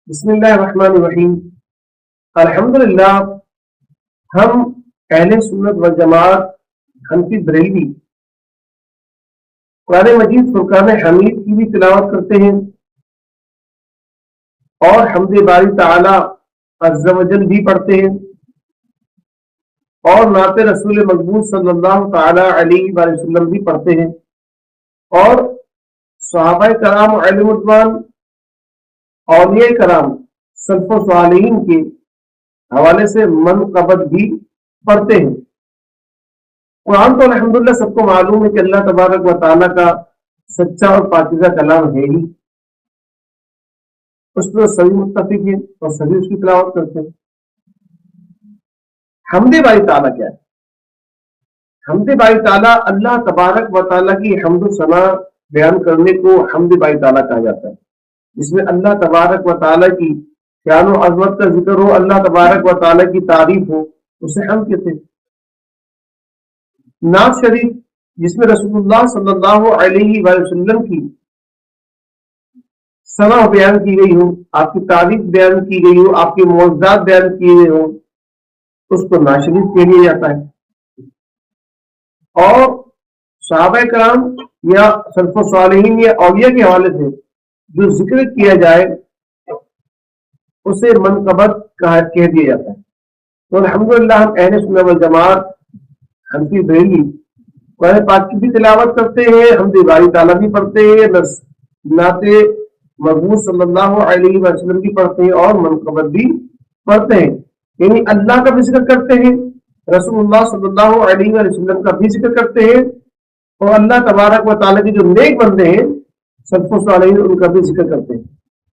بسم اللہ الرحمن الرحیم۔ الحمدللہ ہم اہل سنت والجماعت حنفی بریلوی قرآن مجید فرقان حمید کی بھی تلاوت کرتے ہیں اور حمد باری تعالی عز و جل بھی پڑھتے ہیں اور نعت رسول مقبول صلی اللہ تعالی علیہ وآلہ وسلم بھی پڑھتے ہیں اور صحابہ کرام علم رضوان اولیاء کرام سلف و صالحین کے حوالے سے منقبت بھی پڑھتے ہیں۔ قرآن تو الحمدللہ سب کو معلوم ہے کہ اللہ تبارک و تعالیٰ کا سچا اور پاکیزہ کلام ہے ہی، اس پر سبھی متفق ہیں اور سبھی اس کی تلاوت کرتے ہیں۔ حمد باری تعالیٰ کیا ہے؟ حمد باری تعالیٰ اللہ تبارک و تعالیٰ کی حمد و ثنا بیان کرنے کو حمد باری تعالیٰ کہا جاتا ہے، جس میں اللہ تبارک و تعالیٰ کی شان و عظمت کا ذکر ہو، اللہ تبارک و تعالیٰ کی تعریف ہو، اسے حمد کہتے ہیں۔ نعت شریف جس میں رسول اللہ صلی اللہ علیہ وآلہ وسلم کی ثنا بیان کی گئی ہو، آپ کی تعریف بیان کی گئی ہو، آپ کے معجزات بیان کیے گئے ہوں، اس کو نعت شریف کہہ لیا جاتا ہے۔ اور صحابہ کرام یا سلف و صالحین یا اولیاء کے حوالے سے جو ذکر کیا جائے اسے منقبت کہہ دیا جاتا ہے۔ تو الحمدللہ ہم اہل سنت والجماعت حنفی بریلوی قرآن پاک کی بھی تلاوت کرتے ہیں، حمد باری تعالیٰ بھی پڑھتے ہیں، نعت مقبول صلی اللہ علیہ وسلم بھی پڑھتے ہیں اور منقبت بھی پڑھتے ہیں، یعنی اللہ کا بھی ذکر کرتے ہیں، رسول اللہ صلی اللہ علیہ وسلم کا بھی ذکر کرتے ہیں اور اللہ تبارک و تعالیٰ کے جو نیک بندے ہیں سلف و صالحین ان کا بھی ذکر کرتے ہیں۔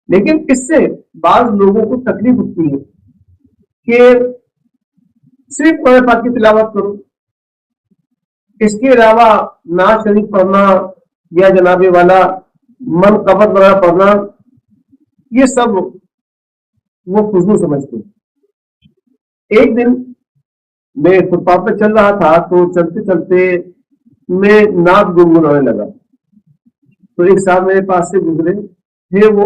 لیکن اس سے بعض لوگوں کو تکلیف ہوتی ہے کہ صرف قرآن پاک کی تلاوت کرو، اس کے علاوہ نعت شریف پڑھنا یا جناب والا منقبت وغیرہ پڑھنا یہ سب وہ فضول سمجھتے ہیں۔ ایک دن میں فٹ پاتھ پہ چل رہا تھا تو چلتے چلتے میں نعت گنگنانے لگا، تو ایک صاحب میرے پاس سے گزرے تھے، وہ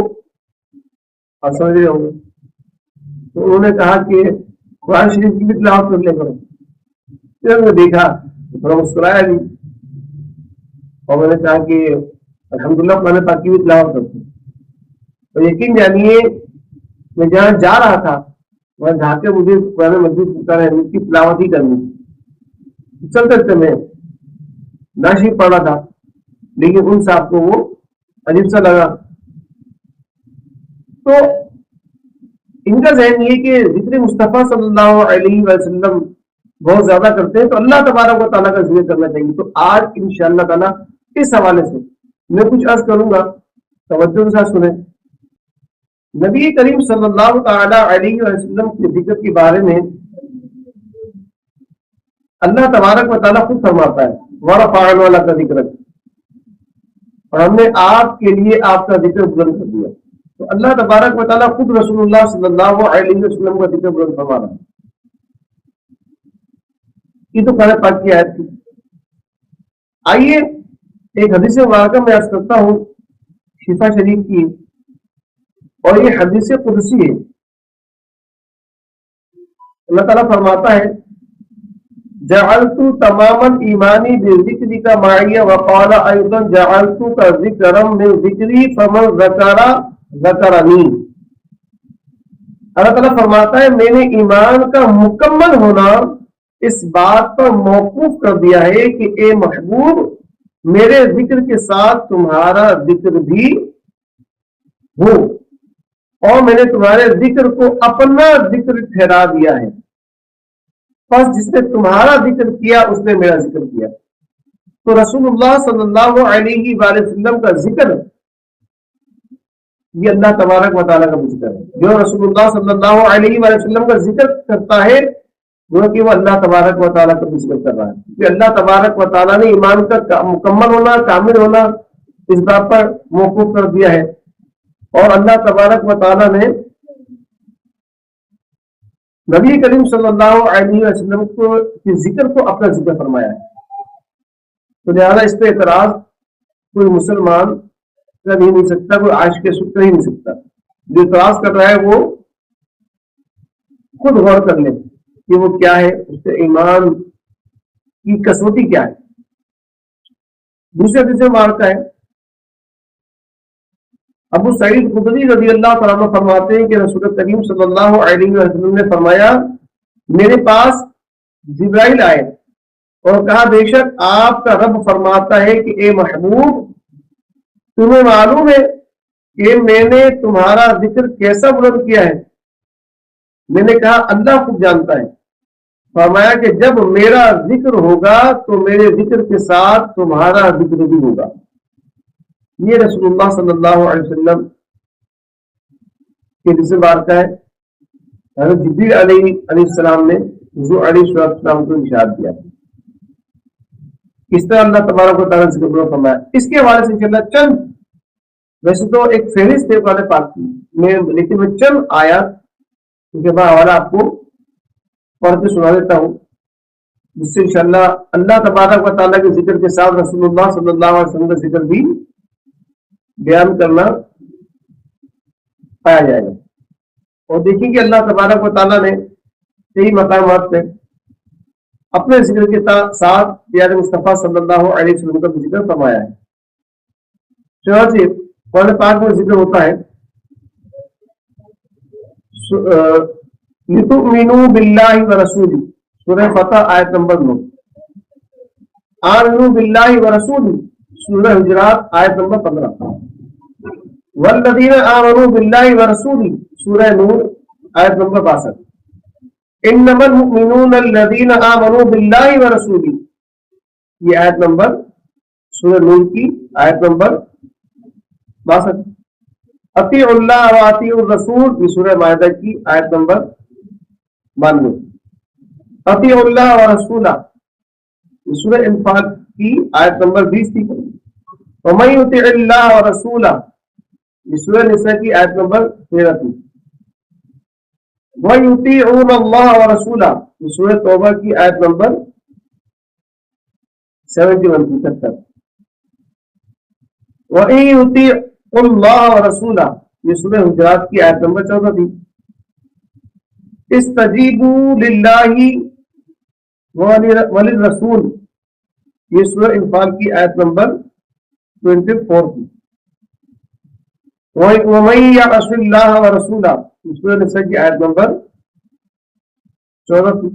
آپ سمجھ رہے ہوں گے، تو انہوں نے کہا کہ قرآن شریف کی بھی تلاوت کر لیا کرو۔ پھر میں دیکھا تھوڑا مسکرایا بھی اور میں نے کہا کہ الحمدللہ قرآن پاک کی بھی تلاوت کرتے ہیں۔ تو یقین جانیے میں جہاں جا رہا تھا وہاں جا کے مجھے قرآن مجید کی تلاوت ہی کرنی تھی، چلتے چلتے میں نعت شریف پڑھ رہا تھا، لیکن ان صاحب کو وہ عجیب سا لگا۔ تو ان کا ذہن یہ کہ ذکر مصطفیٰ صلی اللہ علیہ وسلم بہت زیادہ کرتے ہیں تو اللہ تبارک و تعالیٰ کا ذکر کرنا چاہیے۔ تو آج انشاءاللہ تعالیٰ اس حوالے سے میں کچھ عرض کروں گا، توجہ کے ساتھ سنیں۔ نبی کریم صلی اللہ تعالی علیہ وسلم کے ذکر کے بارے میں اللہ تبارک و تعالیٰ خود فرماتا ہے وَرَفَعْنَا لَكَ ذِكْرَكَ، اور ہم نے آپ کے لیے آپ کا ذکر بلند کر دیا۔ تو اللہ تبارک و تعالیٰ خود رسول اللہ صلی اللہ علیہ وسلم کا ذکر بلند فرما رہا ہے۔ یہ تو قرآن پاک کی آیت تھی۔ آئیے ایک حدیث مبارکہ میں عرض کرتا ہوں شفا شریف کی، اور یہ حدیث قدسی ہے۔ اللہ تعالیٰ فرماتا ہے جعلت تمام الایمان بذکرک معی وقال ایضا جعلتک ذکرا من ذکری فمن ذکر ذکرنی۔ اللہ تعالیٰ فرماتا ہے میں نے ایمان کا مکمل ہونا اس بات پر موقوف کر دیا ہے کہ اے محبوب میرے ذکر کے ساتھ تمہارا ذکر بھی ہو، اور میں نے تمہارے ذکر کو اپنا ذکر ٹھہرا دیا ہے، بس جس نے تمہارا ذکر کیا اس نے میرا ذکر کیا۔ تو رسول اللہ صلی اللہ علیہ وآلہ وسلم کا ذکر یہ اللہ تبارک و تعالیٰ کا ذکر ہے۔ جو رسول اللہ صلی اللہ علیہ وآلہ وسلم کا ذکر کرتا ہے کہ وہ اللہ تبارک و تعالیٰ کا ذکر کر رہا ہے، کہ اللہ تبارک و تعالیٰ نے ایمان کا مکمل ہونا کامل ہونا اس بات پر موقوف کر دیا ہے، اور اللہ تبارک و تعالیٰ نے نبی کریم صلی اللہ علیہ وسلم کو ذکر کو اپنا ذکر فرمایا ہے۔ تو لہٰذا اس پہ اعتراض کوئی مسلمان کر ہی نہیں سکتا، کوئی عاشق سکھ کر ہی نہیں سکتا۔ جو تلاش کر رہا ہے وہ خود غور کر لے کہ وہ کیا ہے، اس کے ایمان کی کسوٹی کیا ہے۔ دوسرے حدیث مبارکہ ہے، ابو سعید خدری رضی اللہ تعالیٰ عنہ فرماتے ہیں کہ رسول کریم صلی اللہ علیہ وسلم نے فرمایا، میرے پاس جبرائیل آئے اور کہا، بے شک آپ کا رب فرماتا ہے کہ اے محبوب، تمہیں معلوم ہے کہ میں نے تمہارا ذکر کیسا بلند کیا ہے؟ میں نے کہا اللہ خود جانتا ہے۔ فرمایا کہ جب میرا ذکر ہوگا تو میرے ذکر کے ساتھ تمہارا ذکر بھی ہوگا۔ یہ رسول اللہ صلی اللہ علیہ وسلم کے حدیث مبارکہ ہے۔ حضرت جبریل علیہ السلام نے حضور علیہ السلام کو ارشاد دیا اس طرح اللہ تبارک و تعالیٰ ذکر فرمایا۔ اس کے حوالے سے انشاءاللہ چند، ویسے تو ایک فہرست ہے قرآن پاک کی میں، لیکن میں چند آیات کے بعد حوالہ آپ کو پڑھ کے سنا دیتا ہوں، جس سے انشاءاللہ اللہ تبارک و تعالیٰ کے ذکر کے ساتھ رسول اللہ صلی اللہ علیہ وسلم کا ذکر بھی بیان کرنا پایا جائے گا۔ اور دیکھیں کہ اللہ تبارک و تعالیٰ نے کئی مقامات پہ اپنے ذکر کے ساتھ پیارے مصطفیٰ صلی اللہ علیہ وسلم کا ذکر فرمایا ہے۔ چنانچہ قرآن پاک میں ذکر ہوتا ہے، لِتُؤْمِنُوا بِاللَّهِ وَرَسُولِهِ، سورہ فتح آیت نمبر 9، آمنوا بِاللَّهِ وَرَسُولِهِ، سورہ حجرات آیت نمبر 15، وَالَّذِينَ آمَنُوا بِاللَّهِ وَرَسُولِهِ، سورہ نور آیت نمبر 62، إِنَّمَا الْمُؤْمِنُونَ الَّذِينَ آمَنُوا بِاللَّهِ وَرَسُولِهِ، یہ آیت نمبر سورہ نور کی آیت نمبر 62، اطیعوا اللہ و اطیعوا الرسول، یہ سورہ مائدہ کی آیت نمبر 92، اطیعوا اللہ و رسولہ، یہ سورہ انفال کی آیت نمبر 20 تھی، ومن یطع اللہ و رسولہ، یہ سورہ نساء کی آیت نمبر 13 تھی، وَيُطِيعُونَ اللَّهَ وَرَسُولَهُ، یہ سورہ توبہ کی آیت نمبر 71 تھی، 70، وَإِن يُطِيعُوا اللَّهَ وَرَسُولَهُ، یہ سورہ حجرات کی آیت نمبر 14 تھی، استجیبوا للہ وللرسول، یہ سورہ انفال کی آیت نمبر 24 تھی، وَمَن يَعْصِ اللَّهَ وَرَسُولَهُ، یہ سورہ نساء کی آیت نمبر 14 تھی،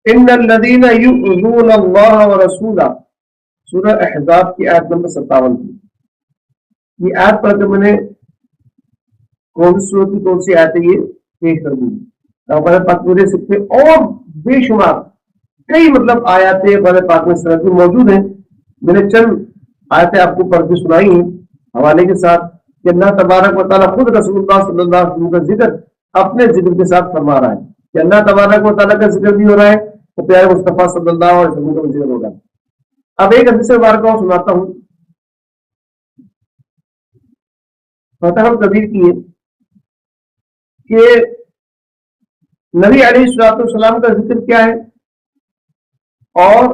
إِنَّ الَّذِينَ يُؤْذُونَ اللَّهَ وَرَسُولَهُ، سورہ احزاب کی آیت نمبر 57 تھی۔ یہ آیت پڑھ کر میں نے کون سی صورت کی کون سی آیتیں یہ پیش کر دی، قرآن پاک پورے سکتے اور بے شمار کئی آیاتیں قرآن پاک میں اس طرح کی موجود ہیں۔ میں نے چند آیتیں آپ کو پڑھ کے سنائی ہیں حوالے کے ساتھ کہ اللہ تبارک و تعالیٰ خود رسول اللہ صلی اللہ علیہ وسلم کا ذکر اپنے ذکر کے ساتھ فرما رہا ہے کہ اللہ تبارک و تعالیٰ کا ذکر بھی ہو رہا ہے تو پیارے مصطفیٰ صلی اللہ علیہ وسلم کا ذکر ہوگا۔ اب ایک حدیث مبارکہ سناتا ہوں، فتح القدیر کی ہے کہ نبی علیہ السلام کا ذکر کیا ہے اور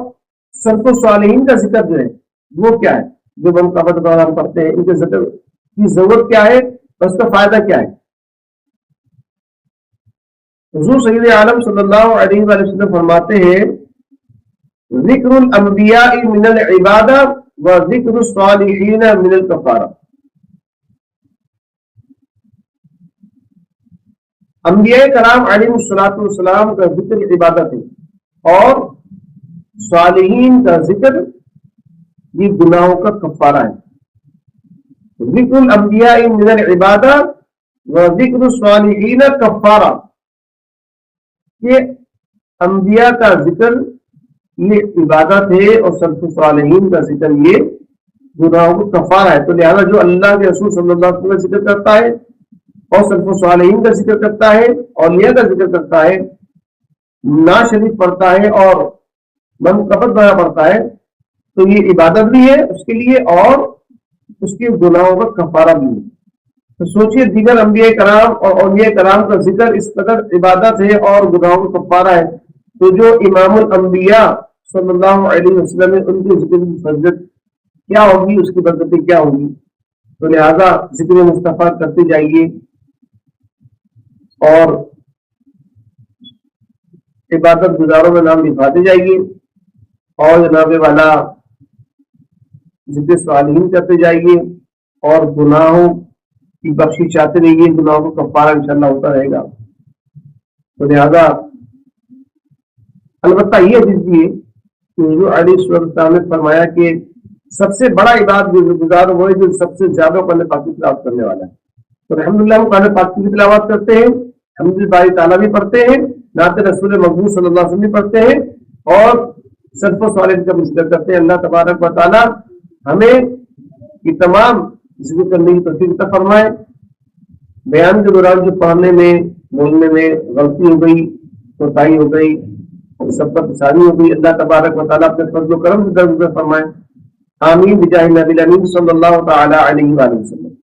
سلف الصالحین کا ذکر جو ہے وہ کیا ہے، جو ہم قبر دوران پڑھتے ہیں، ان کے ذکر کی ضرورت کیا ہے اور اس کا فائدہ کیا ہے۔ حضور سید عالم صلی اللہ علیہ وسلم فرماتے ہیں، ذکر الانبیاء من العبادہ و ذکر الصالحین من الکفارہ، انبیاء کرام علیہ السلام کا ذکر عبادت ہے اور صالحین کا ذکر یہ گناہوں کا کفارہ ہے۔ ذکر الانبیاء من العبادہ و ذکر الصالحین کفارہ، یہ انبیاء کا ذکر یہ عبادت ہے اور سلف صالحین کا ذکر یہ گناہوں کا کفارہ ہے۔ تو لہذا جو اللہ کے رسول صلی اللہ علیہ وسلم کا ذکر کرتا ہے اور سلف صالحین کا ذکر کرتا ہے، اولیاء کا ذکر کرتا ہے، نعت شریف پڑھتا ہے اور منقبت بنا پڑھتا ہے، تو یہ عبادت بھی ہے اس کے لیے اور اس کے گناہوں کا کفارہ بھی ہے۔ تو سوچئے دیگر انبیاء کرام اور اولیاء کرام کا ذکر اس قدر عبادت ہے اور گناہوں کا کفارہ ہے، تو جو امام الانبیاء صلی اللہ علیہ وسلم ان کے ذکر کی فضیلت کیا ہوگی، اس کی برکتیں کیا ہوگی۔ تو لہذا ذکر مصطفیٰ کرتے جائیے، اور عبادت گزاروں میں نام لکھاتے جائیے اور جناب والا ذکر صالحین کرتے جائیے اور گناہوں کی بخشش چاہتے رہیے، گناہوں کو کفارہ انشاءاللہ ہوتا رہے گا۔ تو لہٰذا البتہ یہ حدیث بھی ہے کہ حضور علیہ السلام نے فرمایا کہ سب سے بڑا عبادت گزار وہ ہے جو سب سے زیادہ قرآن پاک کی تلاوت کرنے والا ہے۔ تو الحمدللہ ہم قرآن پاک کی تلاوت کرتے ہیں، حمد باری تعالیٰ بھی پڑھتے ہیں، نعت رسول مقبول صلی اللہ علیہ وسلم بھی پڑھتے ہیں اور سلف و صالح کا ذکر کرتے ہیں۔ اللہ تبارک و تعالیٰ ہمیں یہ تمام ذکر کرنے کی توفیق عطا فرمائے۔ بیان کے دوران جو پڑھنے میں بولنے میں غلطی ہو گئی، کوتاہی ہو گئی، سب پر پریشانی ہو گئی، اللہ تبارک و تعالیٰ اپنے فضل و کرم سے درگزر فرمائے۔ آمین بجاہ نبی الامین صلی اللہ تعالی علیہ وآلہ وسلم۔